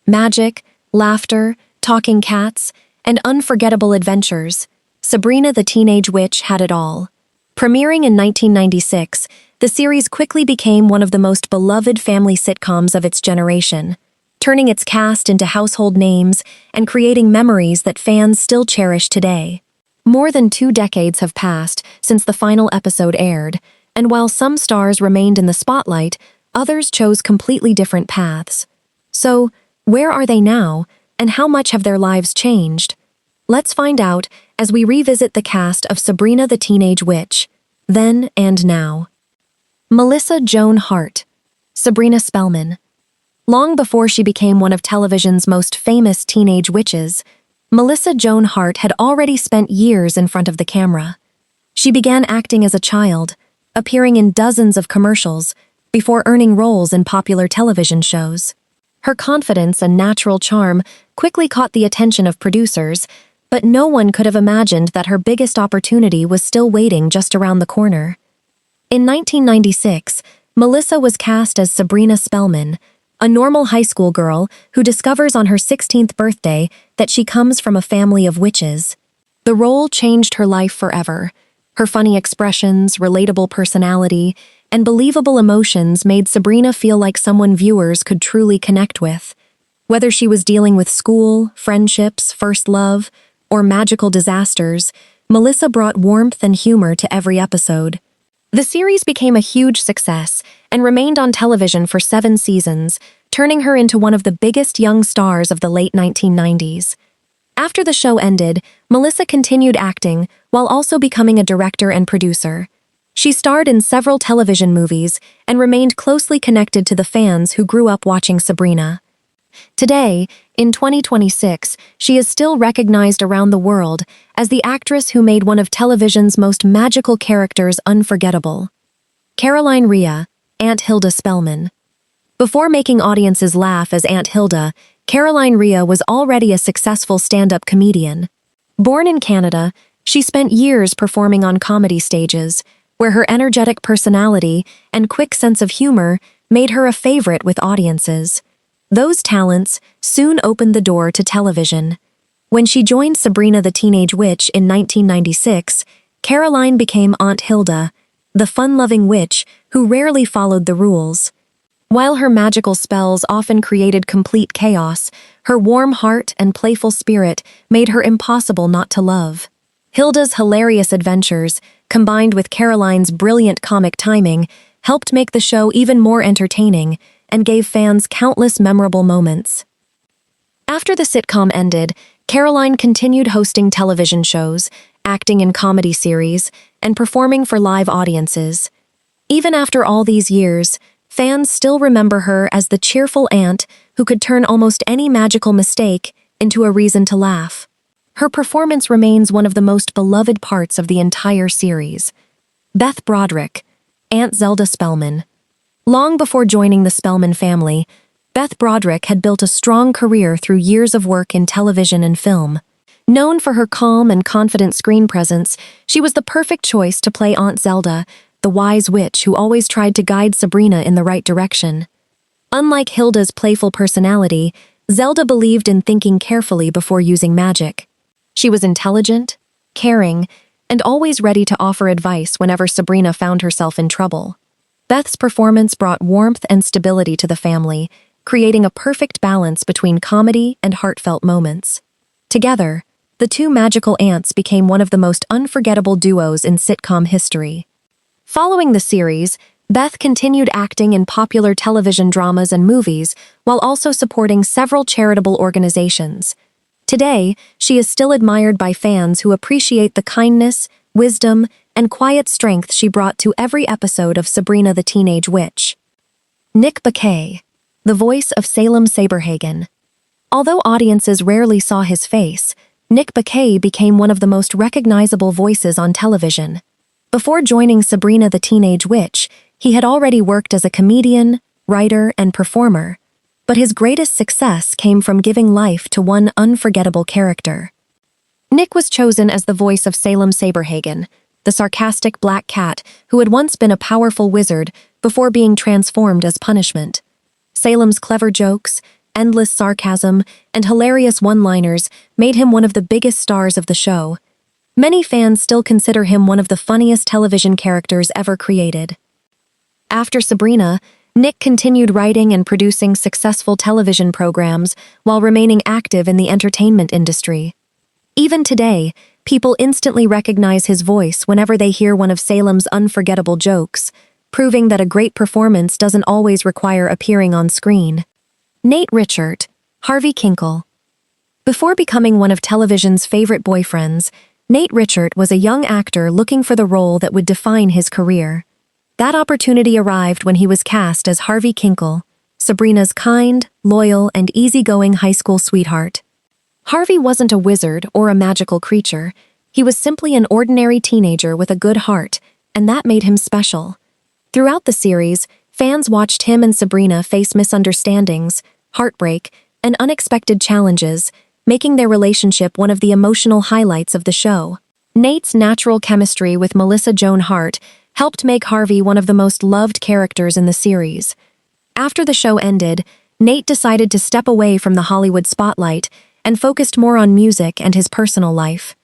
magic, laughter, talking cats, and unforgettable adventures. Sabrina the Teenage Witch had it all. Premiering in 1996, the series quickly became one of the most beloved family sitcoms of its generation, turning its cast into household names and creating memories that fans still cherish today. More than 2 decades have passed since the final episode aired, and while some stars remained in the spotlight, others chose completely different paths. So, where are they now, and how much have their lives changed? Let's find out as we revisit the cast of Sabrina the Teenage Witch, then and now. Melissa Joan Hart, Sabrina Spellman. Long before she became one of television's most famous teenage witches, Melissa Joan Hart had already spent years in front of the camera. She began acting as a child, appearing in dozens of commercials, before earning roles in popular television shows. Her confidence and natural charm quickly caught the attention of producers, but no one could have imagined that her biggest opportunity was still waiting just around the corner. In 1996, Melissa was cast as Sabrina Spellman, a normal high school girl who discovers on her 16th birthday that she comes from a family of witches. The role changed her life forever. Her funny expressions, relatable personality, and believable emotions made Sabrina feel like someone viewers could truly connect with. Whether she was dealing with school, friendships, first love, or magical disasters, Melissa brought warmth and humor to every episode. The series became a huge success and remained on television for 7 seasons, turning her into one of the biggest young stars of the late 1990s. After the show ended, Melissa continued acting while also becoming a director and producer. She starred in several television movies and remained closely connected to the fans who grew up watching Sabrina. Today, in 2026, she is still recognized around the world as the actress who made one of television's most magical characters unforgettable. Caroline Rhea, Aunt Hilda Spellman. Before making audiences laugh as Aunt Hilda, Caroline Rhea was already a successful stand-up comedian. Born in Canada, she spent years performing on comedy stages, where her energetic personality and quick sense of humor made her a favorite with audiences. Those talents soon opened the door to television. When she joined Sabrina the Teenage Witch in 1996, Caroline became Aunt Hilda, the fun-loving witch who rarely followed the rules. While her magical spells often created complete chaos, her warm heart and playful spirit made her impossible not to love. Hilda's hilarious adventures, combined with Caroline's brilliant comic timing, helped make the show even more entertaining and gave fans countless memorable moments. After the sitcom ended, Caroline continued hosting television shows, acting in comedy series, and performing for live audiences. Even after all these years, fans still remember her as the cheerful aunt who could turn almost any magical mistake into a reason to laugh. Her performance remains one of the most beloved parts of the entire series. Beth Broderick, Aunt Zelda Spellman. Long before joining the Spellman family, Beth Broderick had built a strong career through years of work in television and film. Known for her calm and confident screen presence, she was the perfect choice to play Aunt Zelda, the wise witch who always tried to guide Sabrina in the right direction. Unlike Hilda's playful personality, Zelda believed in thinking carefully before using magic. She was intelligent, caring, and always ready to offer advice whenever Sabrina found herself in trouble. Beth's performance brought warmth and stability to the family, creating a perfect balance between comedy and heartfelt moments. Together, the two magical aunts became one of the most unforgettable duos in sitcom history. Following the series, Beth continued acting in popular television dramas and movies while also supporting several charitable organizations. Today, she is still admired by fans who appreciate the kindness, wisdom, and quiet strength she brought to every episode of Sabrina the Teenage Witch. Nick Bakay, the voice of Salem Saberhagen. Although audiences rarely saw his face, Nick Bakay became one of the most recognizable voices on television. Before joining Sabrina the Teenage Witch, he had already worked as a comedian, writer, and performer, but his greatest success came from giving life to one unforgettable character. Nick was chosen as the voice of Salem Saberhagen, the sarcastic black cat who had once been a powerful wizard before being transformed as punishment. Salem's clever jokes, endless sarcasm, and hilarious one-liners made him one of the biggest stars of the show. Many fans still consider him one of the funniest television characters ever created. After Sabrina, Nick continued writing and producing successful television programs while remaining active in the entertainment industry. Even today, people instantly recognize his voice whenever they hear one of Salem's unforgettable jokes, proving that a great performance doesn't always require appearing on screen. Nate Richert, Harvey Kinkle. Before becoming one of television's favorite boyfriends, Nate Richert was a young actor looking for the role that would define his career. That opportunity arrived when he was cast as Harvey Kinkle, Sabrina's kind, loyal, and easygoing high school sweetheart. Harvey wasn't a wizard or a magical creature. He was simply an ordinary teenager with a good heart, and that made him special. Throughout the series, fans watched him and Sabrina face misunderstandings, heartbreak, and unexpected challenges, making their relationship one of the emotional highlights of the show. Nate's natural chemistry with Melissa Joan Hart helped make Harvey one of the most loved characters in the series. After the show ended, Nate decided to step away from the Hollywood spotlight and focused more on music and his personal life.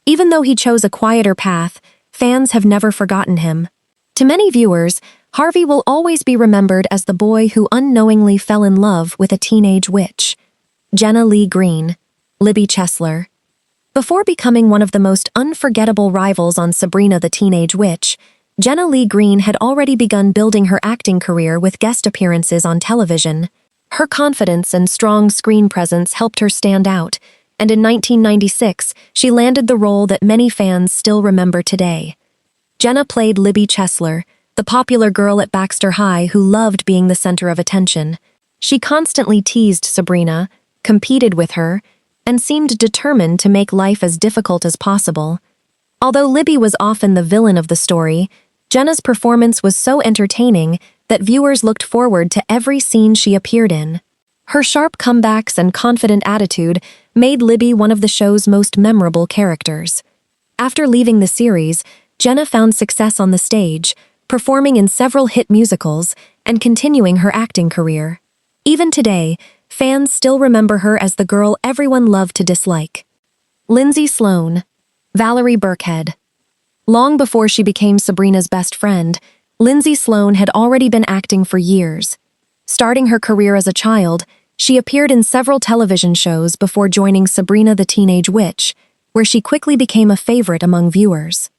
Even though he chose a quieter path, fans have never forgotten him. To many viewers, Harvey will always be remembered as the boy who unknowingly fell in love with a teenage witch. Jenna Lee Green, Libby Chesler. Before becoming one of the most unforgettable rivals on Sabrina the Teenage Witch, Jenna Lee Green had already begun building her acting career with guest appearances on television. Her confidence and strong screen presence helped her stand out, and in 1996, she landed the role that many fans still remember today. Jenna played Libby Chesler, the popular girl at Baxter High who loved being the center of attention. She constantly teased Sabrina, competed with her, and seemed determined to make life as difficult as possible. Although Libby was often the villain of the story, Jenna's performance was so entertaining that viewers looked forward to every scene she appeared in. Her sharp comebacks and confident attitude made Libby one of the show's most memorable characters. After leaving the series, Jenna found success on the stage, performing in several hit musicals and continuing her acting career. Even today, fans still remember her as the girl everyone loved to dislike. Lindsay Sloane, Valerie Burkhead. Long before she became Sabrina's best friend, Lindsay Sloane had already been acting for years. Starting her career as a child, she appeared in several television shows before joining Sabrina the Teenage Witch, where she quickly became a favorite among viewers.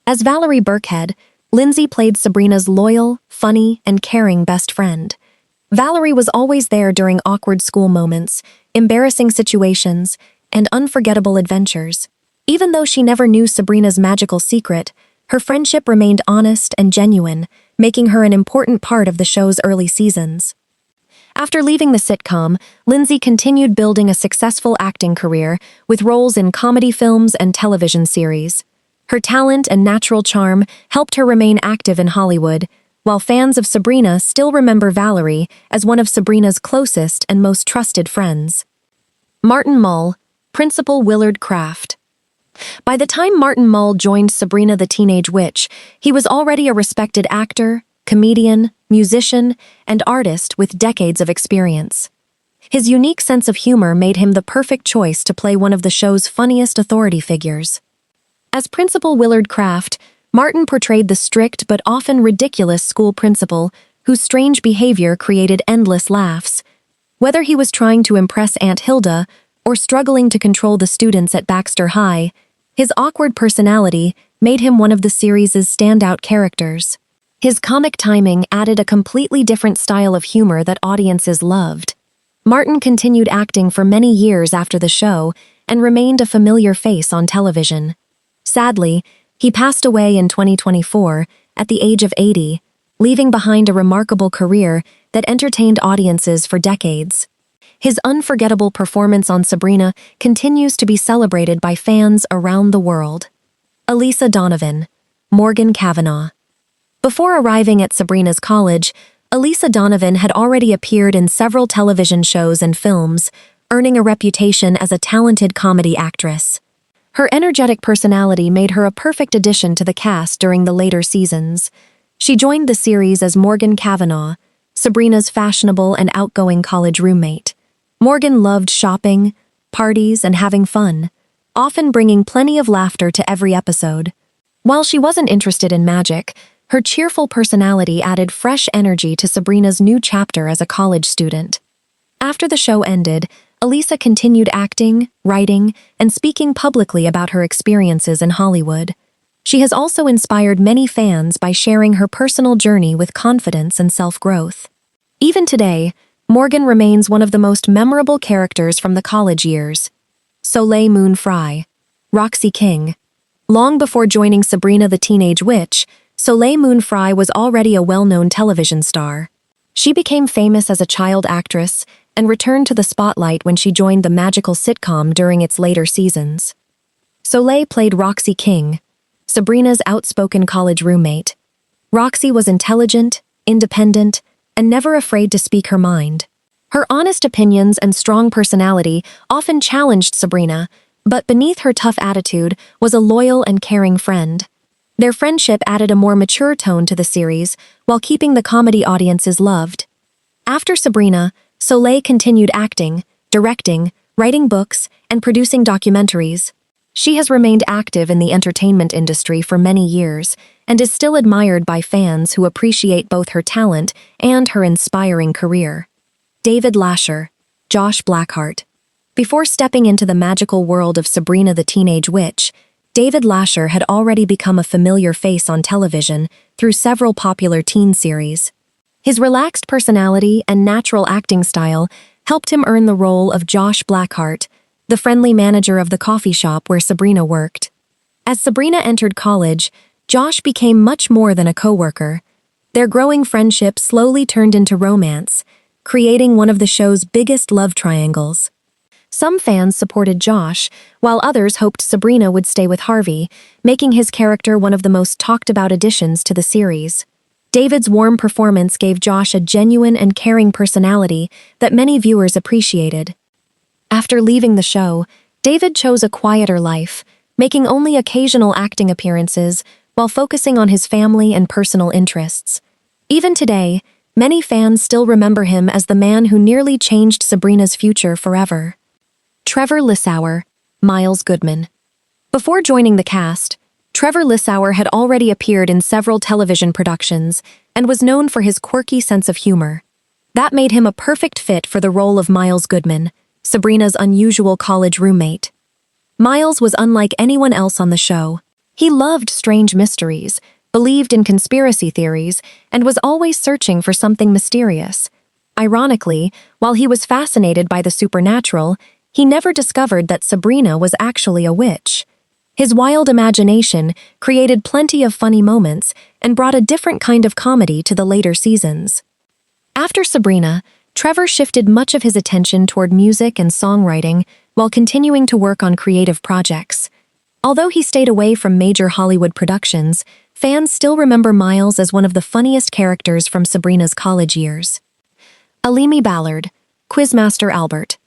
As Valerie Burkhead, Lindsay played Sabrina's loyal, funny, and caring best friend. Valerie was always there during awkward school moments, embarrassing situations, and unforgettable adventures. Even though she never knew Sabrina's magical secret, her friendship remained honest and genuine, making her an important part of the show's early seasons. After leaving the sitcom, Lindsay continued building a successful acting career with roles in comedy films and television series. Her talent and natural charm helped her remain active in Hollywood, while fans of Sabrina still remember Valerie as one of Sabrina's closest and most trusted friends. Martin Mull, Principal Willard Kraft. By the time Martin Mull joined Sabrina the Teenage Witch, he was already a respected actor, comedian, musician, and artist with decades of experience. His unique sense of humor made him the perfect choice to play one of the show's funniest authority figures. As Principal Willard Kraft, Martin portrayed the strict but often ridiculous school principal whose strange behavior created endless laughs. Whether he was trying to impress Aunt Hilda or struggling to control the students at Baxter High, his awkward personality made him one of the series' standout characters. His comic timing added a completely different style of humor that audiences loved. Martin continued acting for many years after the show and remained a familiar face on television. Sadly, he passed away in 2024 at the age of 80, leaving behind a remarkable career that entertained audiences for decades. His unforgettable performance on Sabrina continues to be celebrated by fans around the world. Elisa Donovan, Morgan Kavanaugh. Before arriving at Sabrina's college, Elisa Donovan had already appeared in several television shows and films, earning a reputation as a talented comedy actress. Her energetic personality made her a perfect addition to the cast during the later seasons. She joined the series as Morgan Kavanaugh, Sabrina's fashionable and outgoing college roommate. Morgan loved shopping, parties, and having fun, often bringing plenty of laughter to every episode. While she wasn't interested in magic, her cheerful personality added fresh energy to Sabrina's new chapter as a college student. After the show ended, Elisa continued acting, writing, and speaking publicly about her experiences in Hollywood. She has also inspired many fans by sharing her personal journey with confidence and self-growth. Even today, Morgan remains one of the most memorable characters from the college years. Soleil Moon Frye, Roxy King. Long before joining Sabrina the Teenage Witch, Soleil Moon Frye was already a well-known television star. She became famous as a child actress and returned to the spotlight when she joined the magical sitcom during its later seasons. Soleil played Roxy King, Sabrina's outspoken college roommate. Roxy was intelligent, independent, and never afraid to speak her mind. Her honest opinions and strong personality often challenged Sabrina, but beneath her tough attitude was a loyal and caring friend. Their friendship added a more mature tone to the series while keeping the comedy audiences loved. After Sabrina, Soleil continued acting, directing, writing books, and producing documentaries. She has remained active in the entertainment industry for many years and is still admired by fans who appreciate both her talent and her inspiring career. David Lasher, Josh Blackheart. Before stepping into the magical world of Sabrina the Teenage Witch, David Lasher had already become a familiar face on television through several popular teen series. His relaxed personality and natural acting style helped him earn the role of Josh Blackheart, the friendly manager of the coffee shop where Sabrina worked. As Sabrina entered college, Josh became much more than a coworker. Their growing friendship slowly turned into romance, creating one of the show's biggest love triangles. Some fans supported Josh, while others hoped Sabrina would stay with Harvey, making his character one of the most talked-about additions to the series. David's warm performance gave Josh a genuine and caring personality that many viewers appreciated. After leaving the show, David chose a quieter life, making only occasional acting appearances while focusing on his family and personal interests. Even today, many fans still remember him as the man who nearly changed Sabrina's future forever. Trevor Lissauer, Miles Goodman. Before joining the cast, Trevor Lissauer had already appeared in several television productions and was known for his quirky sense of humor. That made him a perfect fit for the role of Miles Goodman, Sabrina's unusual college roommate. Miles was unlike anyone else on the show. He loved strange mysteries, believed in conspiracy theories, and was always searching for something mysterious. Ironically, while he was fascinated by the supernatural, he never discovered that Sabrina was actually a witch. His wild imagination created plenty of funny moments and brought a different kind of comedy to the later seasons. After Sabrina, Trevor shifted much of his attention toward music and songwriting while continuing to work on creative projects. Although he stayed away from major Hollywood productions, fans still remember Miles as one of the funniest characters from Sabrina's college years. Alimi Ballard, Quizmaster Albert.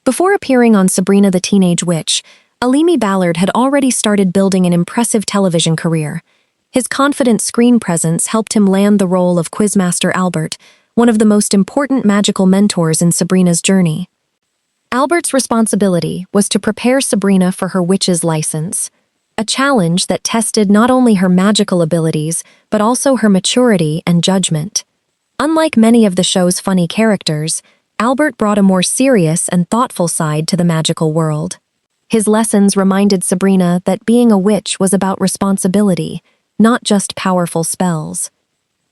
Before appearing on Sabrina the Teenage Witch, Alimi Ballard had already started building an impressive television career. His confident screen presence helped him land the role of Quizmaster Albert, one of the most important magical mentors in Sabrina's journey. Albert's responsibility was to prepare Sabrina for her witch's license, a challenge that tested not only her magical abilities, but also her maturity and judgment. Unlike many of the show's funny characters, Albert brought a more serious and thoughtful side to the magical world. His lessons reminded Sabrina that being a witch was about responsibility, not just powerful spells.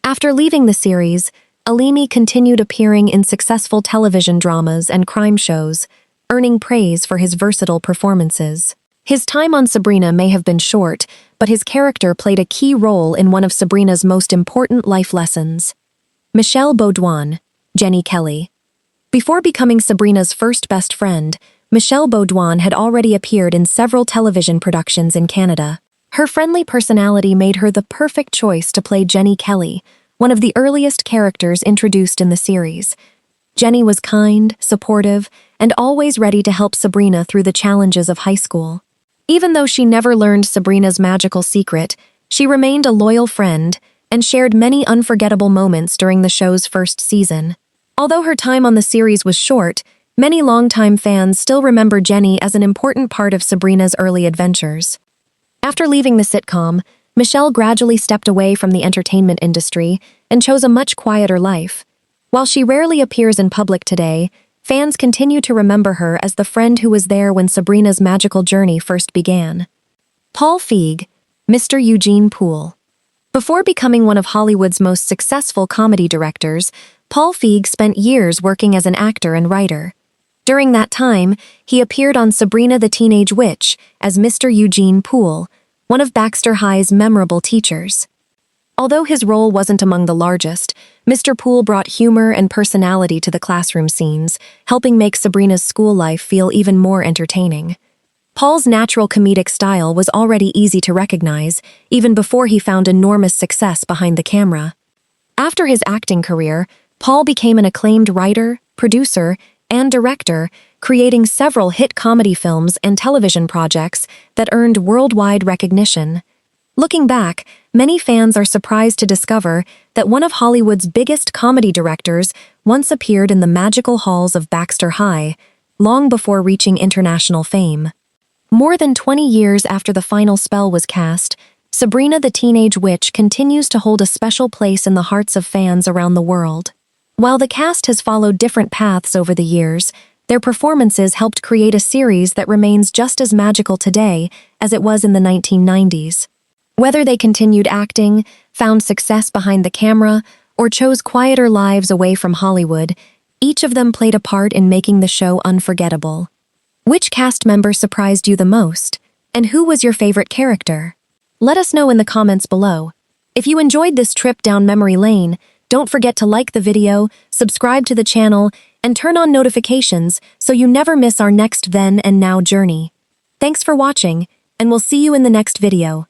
After leaving the series, Alimi continued appearing in successful television dramas and crime shows, earning praise for his versatile performances. His time on Sabrina may have been short, but his character played a key role in one of Sabrina's most important life lessons. Michelle Baudouin, Jenny Kelly. Before becoming Sabrina's first best friend, Michelle Baudouin had already appeared in several television productions in Canada. Her friendly personality made her the perfect choice to play Jenny Kelly, one of the earliest characters introduced in the series. Jenny was kind, supportive, and always ready to help Sabrina through the challenges of high school. Even though she never learned Sabrina's magical secret, she remained a loyal friend and shared many unforgettable moments during the show's first season. Although her time on the series was short, Many longtime fans still remember Jenny as an important part of Sabrina's early adventures. After leaving the sitcom, Michelle gradually stepped away from the entertainment industry and chose a much quieter life. While she rarely appears in public today, fans continue to remember her as the friend who was there when Sabrina's magical journey first began. Paul Feig, Mr. Eugene Poole. Before becoming one of Hollywood's most successful comedy directors, Paul Feig spent years working as an actor and writer. During that time, he appeared on Sabrina the Teenage Witch as Mr. Eugene Poole, one of Baxter High's memorable teachers. Although his role wasn't among the largest, Mr. Poole brought humor and personality to the classroom scenes, helping make Sabrina's school life feel even more entertaining. Paul's natural comedic style was already easy to recognize, even before he found enormous success behind the camera. After his acting career, Paul became an acclaimed writer, producer, and director, creating several hit comedy films and television projects that earned worldwide recognition. Looking back, many fans are surprised to discover that one of Hollywood's biggest comedy directors once appeared in the magical halls of Baxter High, long before reaching international fame. More than 20 years after the final spell was cast, Sabrina the Teenage Witch continues to hold a special place in the hearts of fans around the world. While the cast has followed different paths over the years, their performances helped create a series that remains just as magical today as it was in the 1990s. Whether they continued acting, found success behind the camera, or chose quieter lives away from Hollywood, each of them played a part in making the show unforgettable. Which cast member surprised you the most? And who was your favorite character? Let us know in the comments below. If you enjoyed this trip down memory lane, don't forget to like the video, subscribe to the channel, and turn on notifications so you never miss our next then and now journey. Thanks for watching, and we'll see you in the next video.